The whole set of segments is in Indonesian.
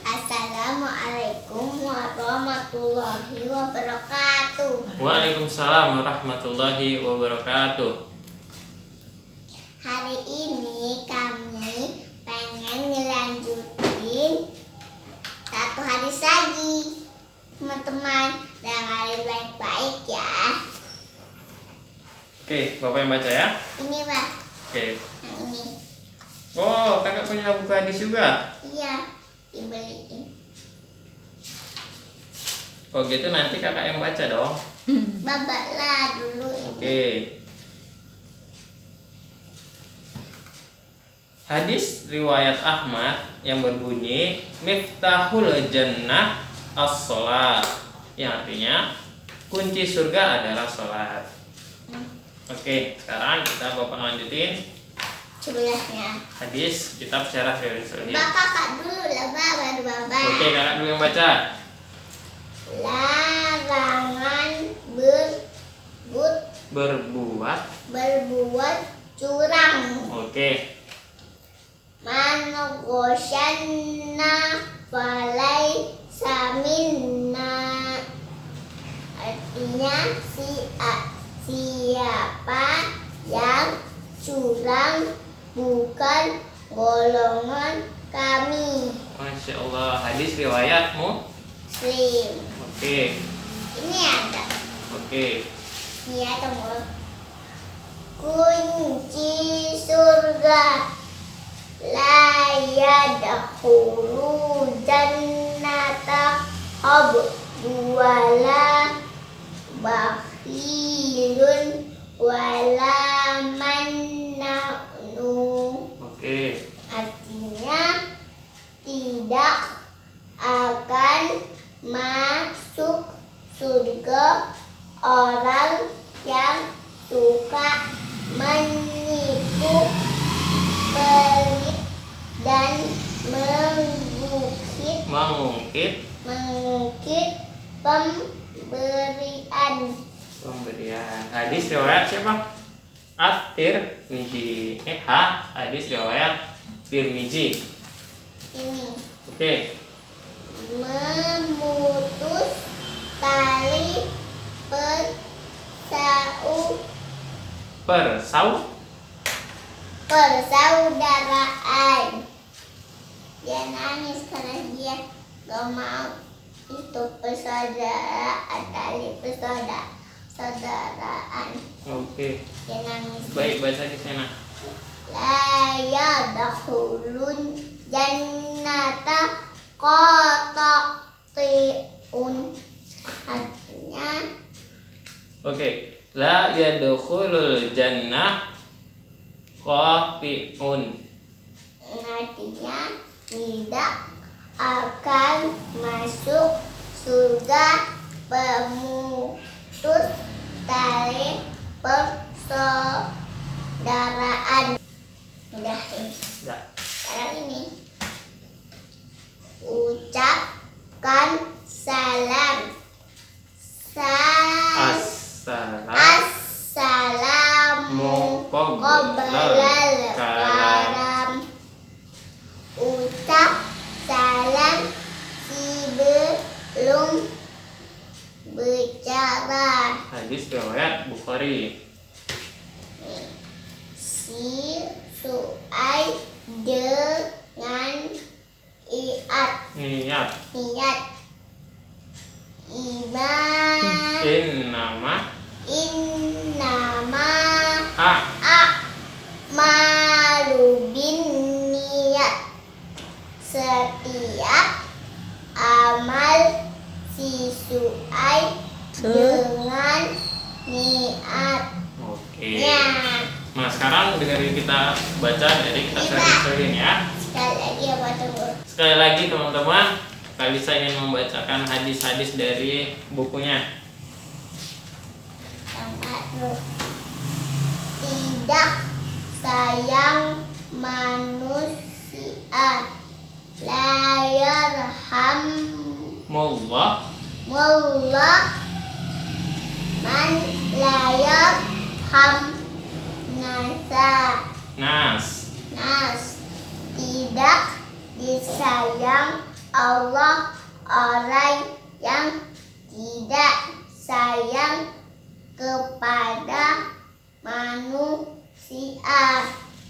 Assalamualaikum warahmatullahi wabarakatuh. Waalaikumsalam warahmatullahi wabarakatuh. Hari ini kami pengen ngelanjutin satu hadis lagi, teman-teman. Dengerin baik-baik ya. Oke, Bapak yang baca ya. Ini Pak, Oke. yang ini. Oh, kakak punya buku hadis juga. Iya, dibeliin. Oh gitu, nanti kakak yang baca dong. Babak lah dulu ini. Oke. Hadis riwayat Ahmad yang berbunyi Miftahul Jannah as-sholat, yang artinya kunci surga adalah sholat. Oke, sekarang kita Bapak lanjutin Sebelahnya. hadis kitab Syarah Riyadhus Shalihin. Kakak dulu lah, baru babak. Oke, kakak dulu yang baca. Larangan berbuat curang. Oke. Man ghasyana falai samina. Artinya siapa yang curang bukan golongan kami. Masya Allah, hadis riwayatmu. Muslim. Oke. Ini ada. Oke. Ini ada mau. Kunci surga la yadkhulu jannata wala bakhilun wala manna'u. Oke. Artinya tidak akan masuk surga orang yang suka menipu, pelit, dan mengungkit pemberian. Hadis riwayat siapa? At-Tirmizi. Hadis riwayat Tirmizi. Ini Oke. memutus tali persaudaraan. Dia nangis karena dia gak mau itu persaudaraan, tali persaudaraan. Oke. Dia nangis. Baik, baca di sana. La yadkhulun jannata qati'un. Artinya Oke. La yadkhulul jannah qati'un. artinya tidak akan masuk surga pemutus tali persaudaraan. Udah ini. Enggak. Sekarang ini ucapkan salam. Assalamu qoblal kalam. Ucap salam sebelum bicara. Hadis riwayat Bukhari. Sesuai dengan Niat. Iman. Innama a'malu binniyat. Setiap amal sesuai dengan niat. Oke. Ya. Nah, sekarang dengerin kita baca dari kitab Syarah Riyadhus Shalihin ya. Sekali lagi ya Pak Tunggu. Sekali lagi teman-teman, Kalisa ingin membacakan hadis-hadis dari bukunya. Tidak sayang manusia, la yarham Mullah man la yarham nasa. Nas. Tidak disayang sayang Allah orang yang tidak sayang kepada manusia.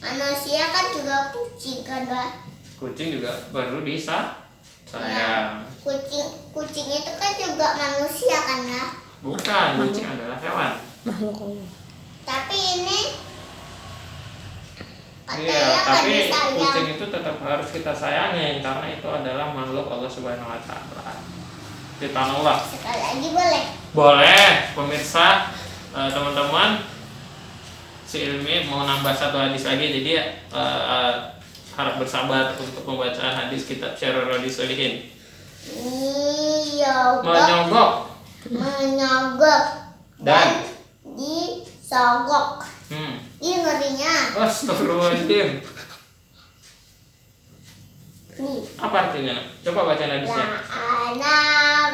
Manusia kan juga kucing kan, Pak? Kucing juga perlu sayang. Kucing itu kan juga manusia kan, ya? Bukan, kucing adalah hewan. Makhluk Allah. Tapi ini Iya, katanya kan tapi disayang. kucing itu tetap harus kita sayangin karena itu adalah makhluk Allah Subhanahu wa taala. Subhanallah. Sekali lagi boleh? Boleh, pemirsa, teman-teman, si Ilmi mau nambah satu hadis lagi, jadi harap bersabar untuk pembacaan hadis kitab Syarah Riyadhus Shalihin. Menyogok dan disogok. Ini ngerinya. Astagfirullahaladzim. Nih. Apa artinya? Coba baca hadisnya. La'ana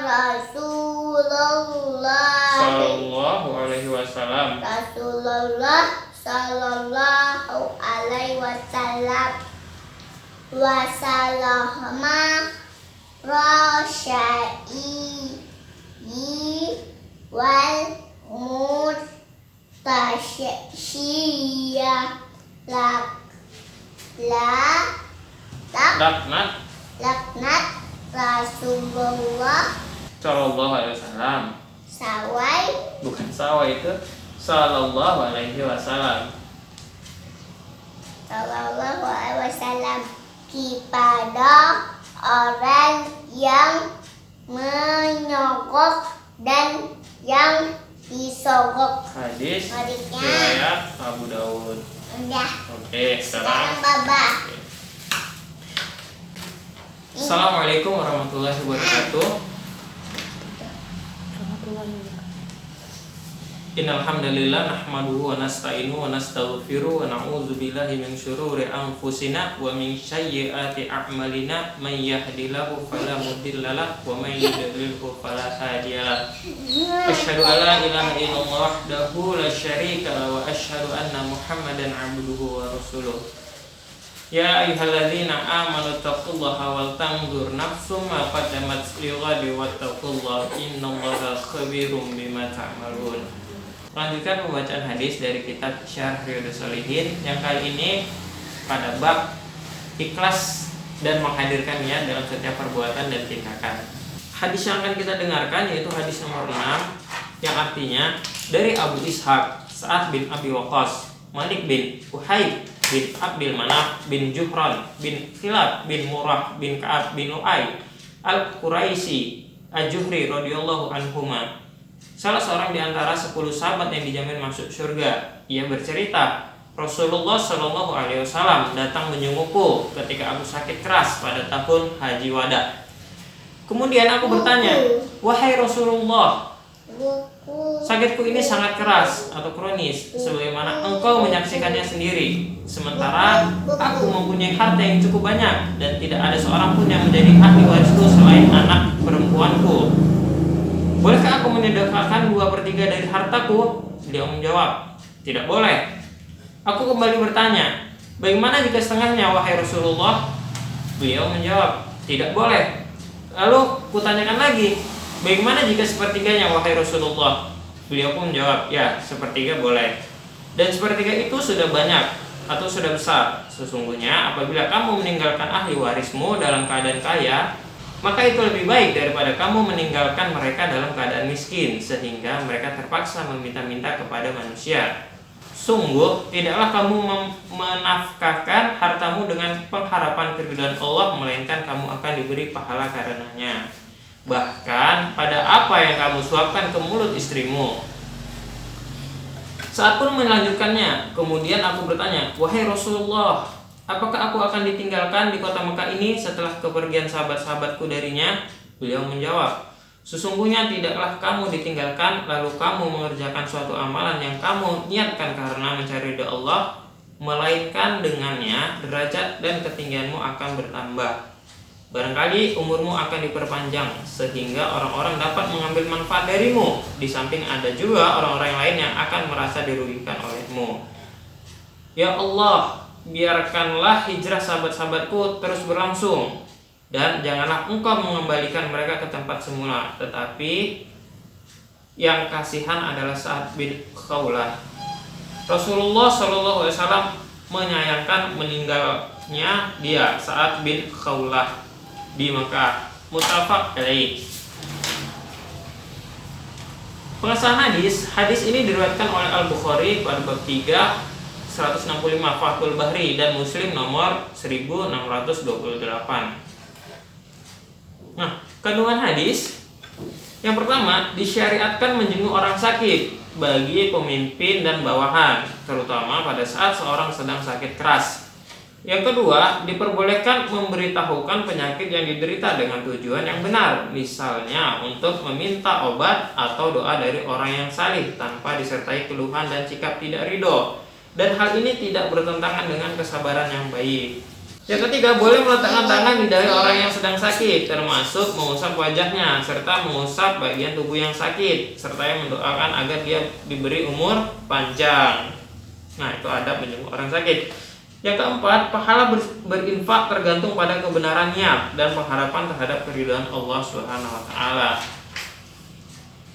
Rasulullah Sallallahu alaihi wasallam. Rasulullah sallallahu alaihi wasallam wasalama rasyai wal mutasyiyah laknat Rasulullah Sallallahu alaihi wasallam. sawai Bukan sawah itu. Sallallahu alaihi wasallam. sallallahu alaihi wasallam kepada orang yang menyogok dan yang disogok. Hadis Hadisnya. riwayat Abu Dawud. Udah. Oke, Sekarang sekarang Baba. Assalamualaikum warahmatullahi wabarakatuh. Innal hamdalillah nahmaduhu wa nasta'inuhu wa nastaghfiruh wa na'udzu billahi min syururi anfusina wa min sayyiati a'malina may yahdihillahu fala mudilla lahu wa may yudlilhu fala hadiyalah. Asyhadu an la ilaha illallah wahdahu la syarika lahu wa asyhadu anna Muhammadan 'abduhu wa rasuluh. Ya ayyuhalladzina amanu taqullaha wal tanzur nafsum ma qaddamat lighadi wattaqullaha innallaha khabirum bima ta'malun. Lanjutkan pembacaan hadis dari kitab Syarah Riyadhus Shalihin yang kali ini pada bab ikhlas dan menghadirkan niat dalam setiap perbuatan dan tindakan. Hadis yang akan kita dengarkan yaitu hadis nomor 6 yang artinya dari Abu Ishaq Sa'ad bin Abi Waqqas, Malik bin Uhayb bin Abdul Manaf bin Juhran bin Khilab bin Murrah bin Ka'ab bin Lu'ay Al-Quraisy Al-Juhri radhiyallahu anhuma. Salah seorang di antara 10 sahabat yang dijamin masuk surga. Ia bercerita, Rasulullah Shallallahu alaihi wasallam datang menjengukku ketika aku sakit keras pada tahun Haji Wada. Kemudian aku bertanya, "Wahai Rasulullah, sakitku ini sangat keras atau kronis sebagaimana engkau menyaksikannya sendiri. Sementara aku mempunyai harta yang cukup banyak dan tidak ada seorang pun yang menjadi ahli warisku selain anak perempuanku. Bolehkah aku menyedekahkan 2/3 dari hartaku?" Dia menjawab, "Tidak boleh." Aku kembali bertanya, "Bagaimana jika setengahnya, wahai Rasulullah?" Beliau menjawab, "Tidak boleh." Lalu kutanyakan lagi, "Bagaimana jika sepertiganya, wahai Rasulullah?" Beliau pun menjawab, "Ya, sepertiga boleh." Dan sepertiga itu sudah banyak atau sudah besar. Sesungguhnya apabila kamu meninggalkan ahli warismu dalam keadaan kaya, maka itu lebih baik daripada kamu meninggalkan mereka dalam keadaan miskin sehingga mereka terpaksa meminta-minta kepada manusia. Sungguh tidaklah kamu menafkahkan hartamu dengan pengharapan keridhaan Allah, melainkan kamu akan diberi pahala karenanya. Bahkan pada apa yang kamu suapkan ke mulut istrimu. Saat pun melanjutkannya, kemudian aku bertanya, "Wahai Rasulullah, apakah aku akan ditinggalkan di kota Mekah ini setelah kepergian sahabat-sahabatku darinya?" Beliau menjawab, "Sesungguhnya tidaklah kamu ditinggalkan lalu kamu mengerjakan suatu amalan yang kamu niatkan karena mencari ridha Allah, melainkan dengannya derajat dan ketinggianmu akan bertambah. Barangkali umurmu akan diperpanjang sehingga orang-orang dapat mengambil manfaat darimu. Di samping ada juga orang-orang lain yang akan merasa dirugikan olehmu. Ya Allah, biarkanlah hijrah sahabat-sahabatku terus berlangsung. Dan janganlah engkau mengembalikan mereka ke tempat semula, tetapi yang kasihan adalah Sa'ad bin Khawlah. Rasulullah SAW menyayangkan meninggalnya dia, Sa'ad bin Khawlah, di Mekah. Muttafaq alaih. Pengesahan hadis ini diriwayatkan oleh Al-Bukhari pada bab 3 165 Fathul Bahri dan Muslim nomor 1628. Nah, kandungan hadis yang pertama, disyariatkan menjenguk orang sakit bagi pemimpin dan bawahan, terutama pada saat seorang sedang sakit keras. Yang kedua, diperbolehkan memberitahukan penyakit yang diderita dengan tujuan yang benar, misalnya untuk meminta obat atau doa dari orang yang salih tanpa disertai keluhan dan sikap tidak ridho. Dan hal ini tidak bertentangan dengan kesabaran yang baik. Yang ketiga, boleh meletakkan tangan di dahi orang yang sedang sakit, termasuk mengusap wajahnya, serta mengusap bagian tubuh yang sakit, serta yang mendoakan agar dia diberi umur panjang. Nah, itu adab menjenguk orang sakit. Yang keempat, pahala berinfak tergantung pada kebenaran niat dan pengharapan terhadap keridhaan Allah Subhanahu wa taala.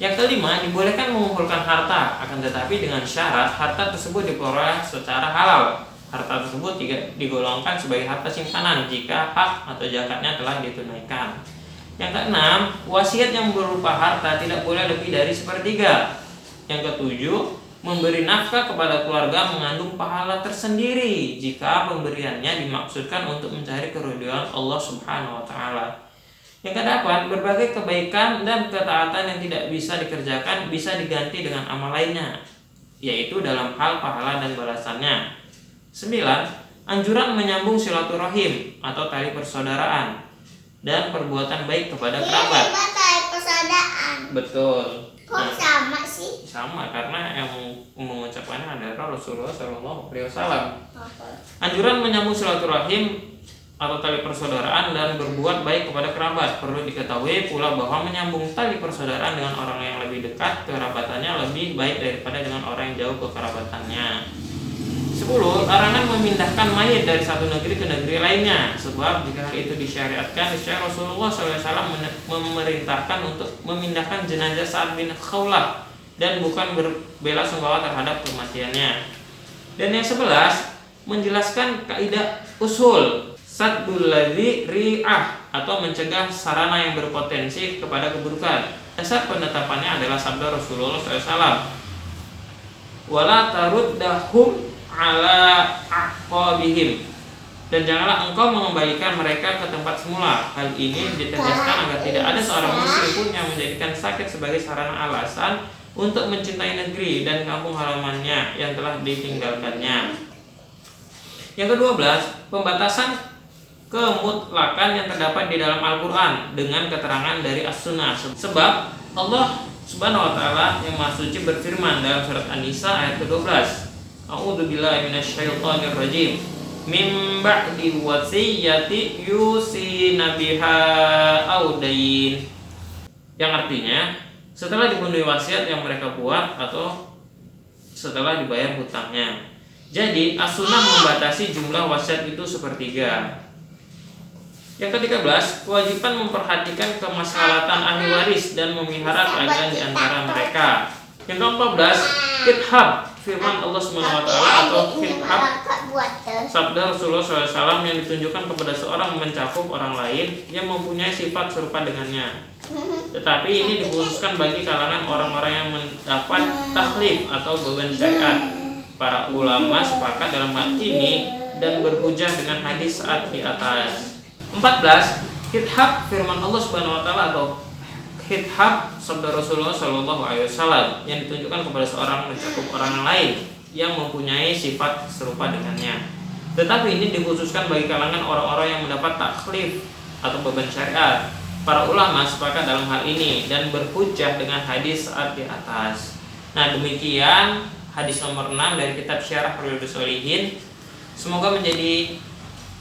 Yang kelima, dibolehkan mengumpulkan harta, akan tetapi dengan syarat harta tersebut diperoleh secara halal. Harta tersebut tidak digolongkan sebagai harta simpanan jika hak atau zakatnya telah ditunaikan. Yang keenam, wasiat yang berupa harta tidak boleh lebih dari sepertiga. Yang ketujuh, memberi nafkah kepada keluarga mengandung pahala tersendiri jika pemberiannya dimaksudkan untuk mencari keridhaan Allah Subhanahu wa taala. Yang kedelapan, berbagai kebaikan dan ketaatan yang tidak bisa dikerjakan bisa diganti dengan amal lainnya, yaitu dalam hal pahala dan balasannya. 9. Anjuran menyambung silaturahim atau tali persaudaraan dan perbuatan baik kepada kerabat. Ini tali persaudaraan. Betul. Kok sama sih? Sama, karena yang mengucapkannya adalah Rasulullah SAW. Anjuran menyambung silaturahim atau tali persaudaraan dan berbuat baik kepada kerabat. Perlu diketahui pula bahwa menyambung tali persaudaraan dengan orang yang lebih dekat kerabatannya lebih baik daripada dengan orang yang jauh kekerabatannya. 10. Larangan memindahkan mayit dari satu negeri ke negeri lainnya, sebab jika hal itu disyariatkan, niscaya Rasulullah SAW memerintahkan untuk memindahkan jenazah Sa'ad bin Khawlah dan bukan berbela-sungkawa terhadap kematiannya. Dan yang 11, menjelaskan kaidah usul saddul ladzi ri'ah atau mencegah sarana yang berpotensi kepada keburukan. Dasar penetapannya adalah sabda Rasulullah SAW, wala taruddahum ala aqabihim, dan janganlah engkau mengembalikan mereka ke tempat semula. Hal ini ditegaskan agar tidak ada seorang muslim pun yang menjadikan sakit sebagai sarana alasan untuk mencintai negeri dan kampung halamannya yang telah ditinggalkannya. Yang ke-12, pembatasan kemutlakan yang terdapat di dalam Al-Quran dengan keterangan dari As-Sunnah. Sebab Allah Subhanahu wa taala yang Maha Suci berfirman dalam surat An-Nisa ayat ke-12, A'udzubillahi minasyaitonir rajim. Mim ba'di wasiyati yusina biha audain. Yang artinya, setelah dipenuhi wasiat yang mereka buat atau setelah dibayar hutangnya. Jadi, As-Sunnah membatasi jumlah wasiat itu sepertiga. Yang ke-13, kewajiban memperhatikan kemaslahatan ahli waris dan memelihara keadilan di antara mereka. Yang ke-14, kithab, firman Allah Subhanahu wa taala atau kithab, sabda Rasulullah SAW yang ditunjukkan kepada seorang mencakup orang lain yang mempunyai sifat serupa dengannya. Tetapi ini dikhususkan bagi kalangan orang-orang yang mendapat taklif atau beban syariat. Para ulama sepakat dalam hal ini dan berhujjah dengan hadis saat di atas. 14. Kithab, firman Allah Subhanahu wa taala atau kithab, sabda Rasulullah SAW yang ditunjukkan kepada seorang mencakup orang lain yang mempunyai sifat serupa dengannya. Tetapi ini dikhususkan bagi kalangan orang-orang yang mendapat taklif atau beban syariat. Para ulama sepakat dalam hal ini dan berhujjah dengan hadis saat di atas. Nah, demikian hadis nomor 6 dari kitab Syarah Riyadhus Shalihin. Semoga menjadi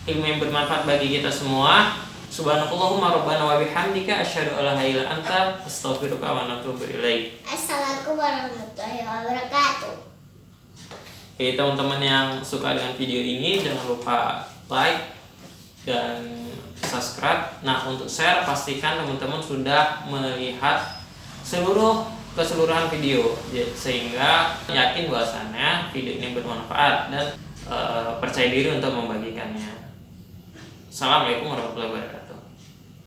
ilmu yang bermanfaat bagi kita semua. Subhanakallahumma rabbana wa bihamdika asyhadu an la ilaha illa anta astaghfiruka wa atubu ilaik. Assalamualaikum warahmatullahi wabarakatuh. Oke, teman-teman yang suka dengan video ini jangan lupa like dan subscribe. Nah, untuk share pastikan teman-teman sudah melihat keseluruhan video sehingga yakin bahwasannya video ini bermanfaat dan percaya diri untuk membagikannya. Assalamualaikum warahmatullahi wabarakatuh.